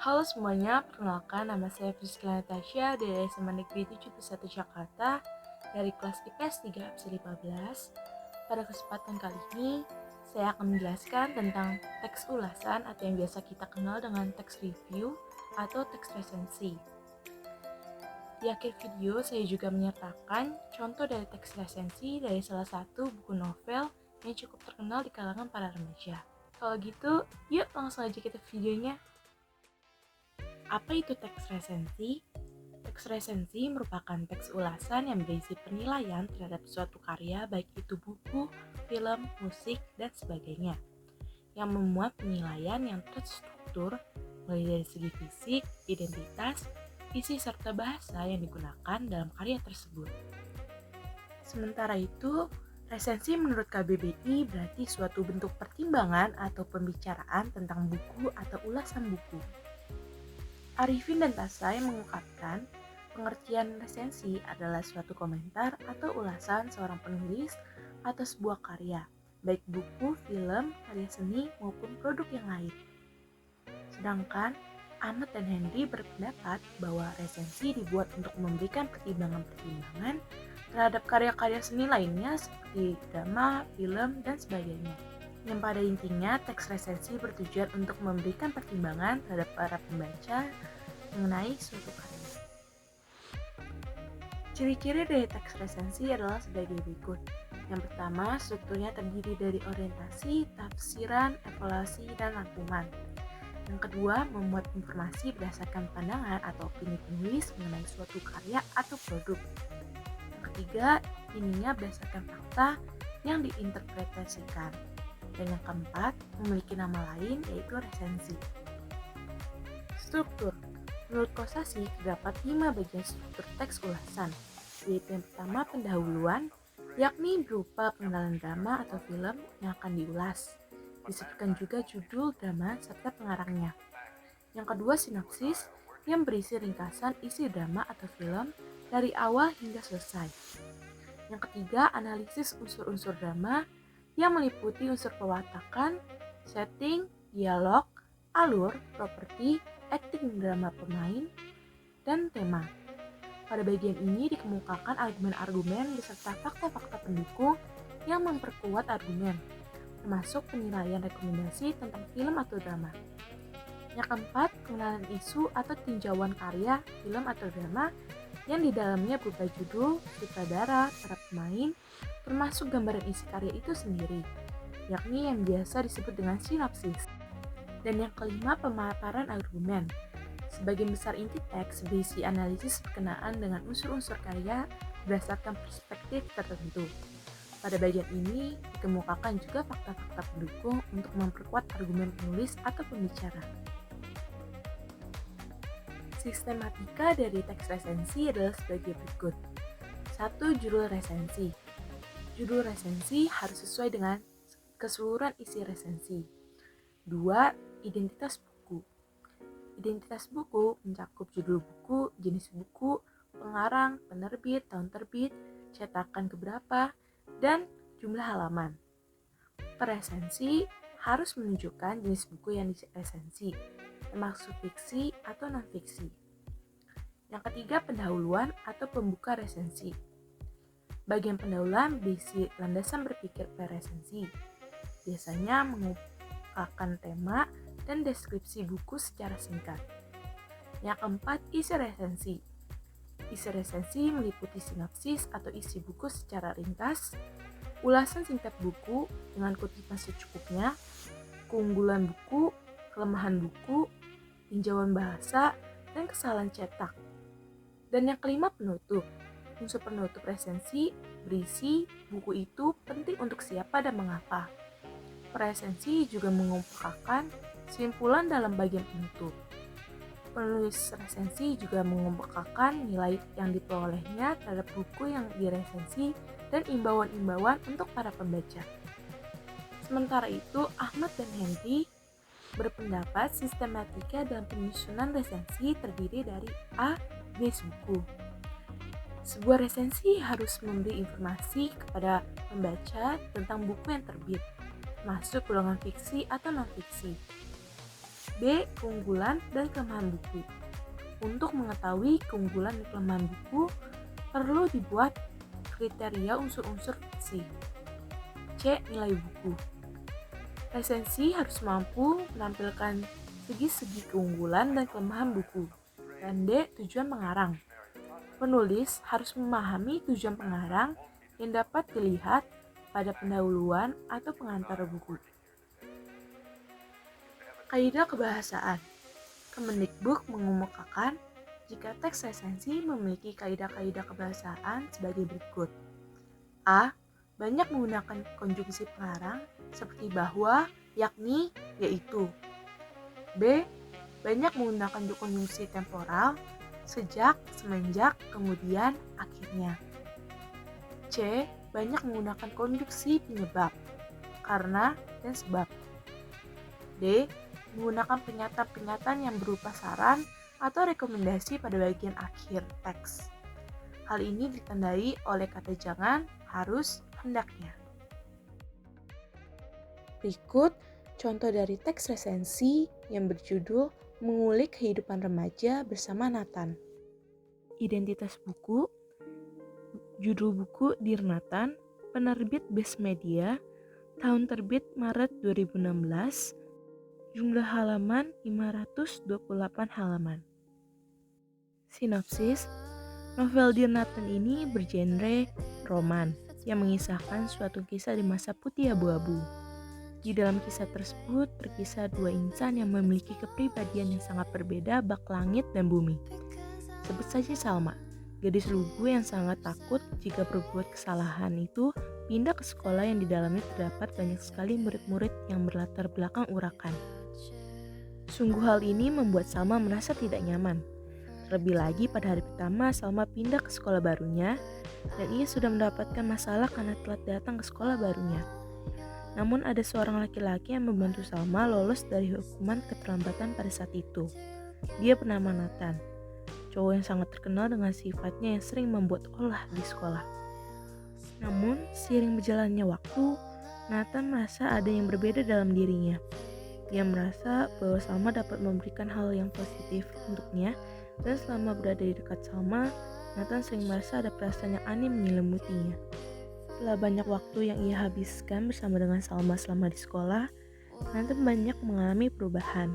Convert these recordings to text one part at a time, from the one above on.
Halo semuanya, perkenalkan nama saya Priscilla Natasha dari SMA Negeri 71 Jakarta dari kelas IPS 3 absen 15. Pada kesempatan kali ini, saya akan menjelaskan tentang teks ulasan atau yang biasa kita kenal dengan teks review atau teks resensi. Di akhir video, saya juga menyertakan contoh dari teks resensi dari salah satu buku novel yang cukup terkenal di kalangan para remaja. Kalau gitu, yuk langsung aja kita videonya. Apa itu teks resensi? Teks resensi merupakan teks ulasan yang berisi penilaian terhadap suatu karya, baik itu buku, film, musik, dan sebagainya, yang memuat penilaian yang terstruktur mulai dari segi fisik, identitas, isi, serta bahasa yang digunakan dalam karya tersebut. Sementara itu, resensi menurut KBBI berarti suatu bentuk pertimbangan atau pembicaraan tentang buku atau ulasan buku. Arifin dan Tasai mengungkapkan, pengertian resensi adalah suatu komentar atau ulasan seorang penulis atas sebuah karya, baik buku, film, karya seni, maupun produk yang lain. Sedangkan Ahmad dan Henry berpendapat bahwa resensi dibuat untuk memberikan pertimbangan-pertimbangan terhadap karya-karya seni lainnya seperti drama, film, dan sebagainya. Yang pada intinya, teks resensi bertujuan untuk memberikan pertimbangan terhadap para pembaca mengenai suatu karya. Ciri-ciri dari teks resensi adalah sebagai berikut. Yang pertama, strukturnya terdiri dari orientasi, tafsiran, evaluasi, dan rangkuman. Yang kedua, memuat informasi berdasarkan pandangan atau opini penulis mengenai suatu karya atau produk. Yang ketiga, ininya berdasarkan fakta yang diinterpretasikan. Dan yang keempat, memiliki nama lain yaitu resensi. Struktur. Menurut Kosasih, terdapat 5 bagian struktur teks ulasan, yaitu yang pertama pendahuluan, yakni berupa pengenalan drama atau film yang akan diulas. Disebutkan juga judul drama serta pengarangnya. Yang kedua sinopsis, yang berisi ringkasan isi drama atau film dari awal hingga selesai. Yang ketiga analisis unsur-unsur drama, yang meliputi unsur pewatakan, setting, dialog, alur, properti, akting drama pemain, dan tema. Pada bagian ini dikemukakan argumen-argumen beserta fakta-fakta pendukung yang memperkuat argumen, termasuk penilaian rekomendasi tentang film atau drama. Yang keempat, pengenalan isu atau tinjauan karya, film atau drama yang di dalamnya berupa judul, sutradara, para pemain, termasuk gambaran isi karya itu sendiri, yakni yang biasa disebut dengan sinopsis. Dan yang kelima, pemaparan argumen. Sebagian besar inti teks berisi analisis berkenaan dengan unsur-unsur karya berdasarkan perspektif tertentu. Pada bagian ini dikemukakan juga fakta-fakta pendukung untuk memperkuat argumen penulis atau pembicara. Sistematika dari teks resensi adalah sebagai berikut. 1. Judul resensi. Judul resensi harus sesuai dengan keseluruhan isi resensi. 2. Identitas buku. Identitas buku mencakup judul buku, jenis buku, pengarang, penerbit, tahun terbit, cetakan keberapa, dan jumlah halaman. Resensi harus menunjukkan jenis buku yang diresensi, termasuk fiksi atau non-fiksi. Yang ketiga, pendahuluan atau pembuka resensi. Bagian pendahuluan berisi landasan berpikir resensi. Biasanya mengungkapkan tema dan deskripsi buku secara singkat. Yang keempat, isi resensi. Isi resensi meliputi sinopsis atau isi buku secara ringkas, ulasan singkat buku dengan kutipan secukupnya, keunggulan buku, kelemahan buku, tinjauan bahasa, dan kesalahan cetak. Dan yang kelima, penutup. Unsur penutup resensi berisi buku itu penting untuk siapa dan mengapa. Resensi juga mengemukakan kesimpulan dalam bagian penutup. Penulis resensi juga mengemukakan nilai yang diperolehnya terhadap buku yang diresensi dan imbauan-imbauan untuk para pembaca. Sementara itu, Ahmad dan Henry berpendapat sistematika dalam penyusunan resensi terdiri dari A. Base buku. Sebuah resensi harus memberi informasi kepada pembaca tentang buku yang terbit, termasuk golongan fiksi atau non-fiksi. B. Keunggulan dan kelemahan buku. Untuk mengetahui keunggulan dan kelemahan buku, perlu dibuat kriteria unsur-unsur fiksi. C. Nilai buku. Resensi harus mampu menampilkan segi-segi keunggulan dan kelemahan buku. Dan D. Tujuan pengarang. Penulis harus memahami tujuan pengarang yang dapat dilihat pada pendahuluan atau pengantar buku. Kaidah kebahasaan. Kemendikbud mengemukakan jika teks resensi memiliki kaidah-kaidah kebahasaan sebagai berikut. A. Banyak menggunakan konjungsi pengarang seperti bahwa, yakni, yaitu. B. Banyak menggunakan konjungsi temporal, sejak, semenjak, kemudian, akhirnya. C. Banyak menggunakan konjungsi penyebab, karena, dan sebab. D. Menggunakan pernyataan-pernyataan yang berupa saran atau rekomendasi pada bagian akhir teks. Hal ini ditandai oleh kata jangan, harus, hendaknya. Berikut contoh dari teks resensi yang berjudul Mengulik Kehidupan Remaja bersama Nathan. Identitas buku, judul buku Dear Nathan, penerbit Best Media, tahun terbit Maret 2016, jumlah halaman 528 halaman. Sinopsis, novel Dear Nathan ini bergenre roman yang mengisahkan suatu kisah di masa putih abu-abu. Di dalam kisah tersebut berkisah dua insan yang memiliki kepribadian yang sangat berbeda bak langit dan bumi. Sebut saja Salma, gadis lugu yang sangat takut jika berbuat kesalahan itu pindah ke sekolah yang di dalamnya terdapat banyak sekali murid-murid yang berlatar belakang urakan. Sungguh hal ini membuat Salma merasa tidak nyaman. Terlebih lagi pada hari pertama Salma pindah ke sekolah barunya dan ia sudah mendapatkan masalah karena telat datang ke sekolah barunya. Namun ada seorang laki-laki yang membantu Salma lolos dari hukuman keterlambatan pada saat itu. Dia bernama Nathan, cowok yang sangat terkenal dengan sifatnya yang sering membuat olah di sekolah. Namun, seiring berjalannya waktu, Nathan merasa ada yang berbeda dalam dirinya. Dia merasa bahwa Salma dapat memberikan hal yang positif untuknya, dan selama berada di dekat Salma, Nathan sering merasa ada perasaan yang aneh menyelimutinya. Setelah banyak waktu yang ia habiskan bersama dengan Salma selama di sekolah, Nathan banyak mengalami perubahan.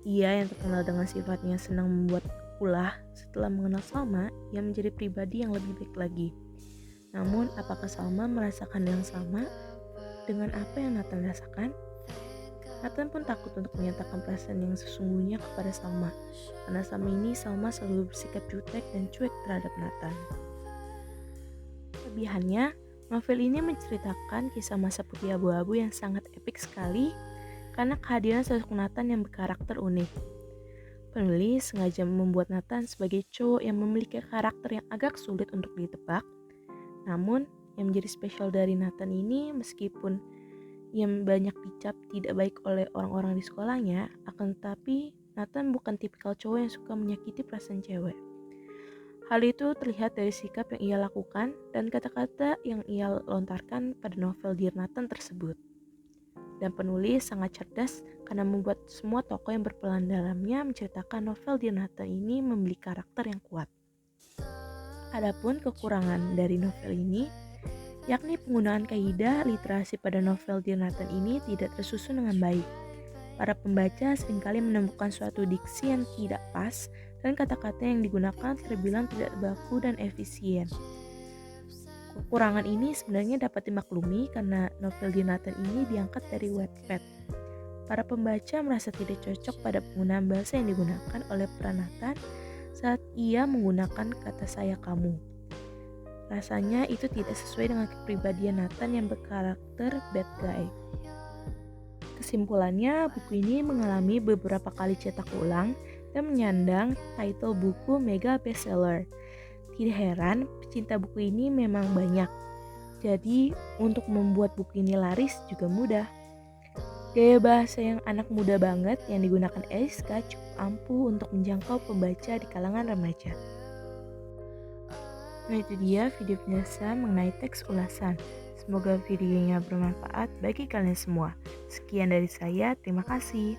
Ia yang terkenal dengan sifatnya senang membuat ulah, setelah mengenal Salma, ia menjadi pribadi yang lebih baik lagi. Namun, apakah Salma merasakan yang sama dengan apa yang Nathan rasakan? Nathan pun takut untuk menyatakan perasaan yang sesungguhnya kepada Salma, karena selama ini Salma selalu bersikap jutek dan cuek terhadap Nathan. Kelebihannya, novel ini menceritakan kisah masa putih abu-abu yang sangat epik sekali karena kehadiran sosok Nathan yang berkarakter unik. Penulis sengaja membuat Nathan sebagai cowok yang memiliki karakter yang agak sulit untuk ditebak. Namun, yang menjadi spesial dari Nathan ini meskipun ia banyak dicap tidak baik oleh orang-orang di sekolahnya, akan tetapi Nathan bukan tipikal cowok yang suka menyakiti perasaan cewek. Hal itu terlihat dari sikap yang ia lakukan dan kata-kata yang ia lontarkan pada novel Dear Nathan tersebut. Dan penulis sangat cerdas karena membuat semua tokoh yang berperan dalamnya menceritakan novel Dear Nathan ini memiliki karakter yang kuat. Adapun kekurangan dari novel ini, yakni penggunaan kaidah literasi pada novel Dear Nathan ini tidak tersusun dengan baik. Para pembaca seringkali menemukan suatu diksi yang tidak pas dan kata-kata yang digunakan terbilang tidak baku dan efisien. Kekurangan ini sebenarnya dapat dimaklumi karena novel Dear Nathan ini diangkat dari Wattpad. Para pembaca merasa tidak cocok pada penggunaan bahasa yang digunakan oleh peran Nathan saat ia menggunakan kata saya kamu. Rasanya itu tidak sesuai dengan kepribadian Nathan yang berkarakter bad guy. Kesimpulannya, buku ini mengalami beberapa kali cetak ulang dan menyandang title buku mega bestseller. Tidak heran, pecinta buku ini memang banyak. Jadi, untuk membuat buku ini laris juga mudah. Gaya bahasa yang anak muda banget yang digunakan Eliska cukup ampuh untuk menjangkau pembaca di kalangan remaja. Nah, itu dia video penjelasan mengenai teks ulasan. Semoga videonya bermanfaat bagi kalian semua. Sekian dari saya, terima kasih.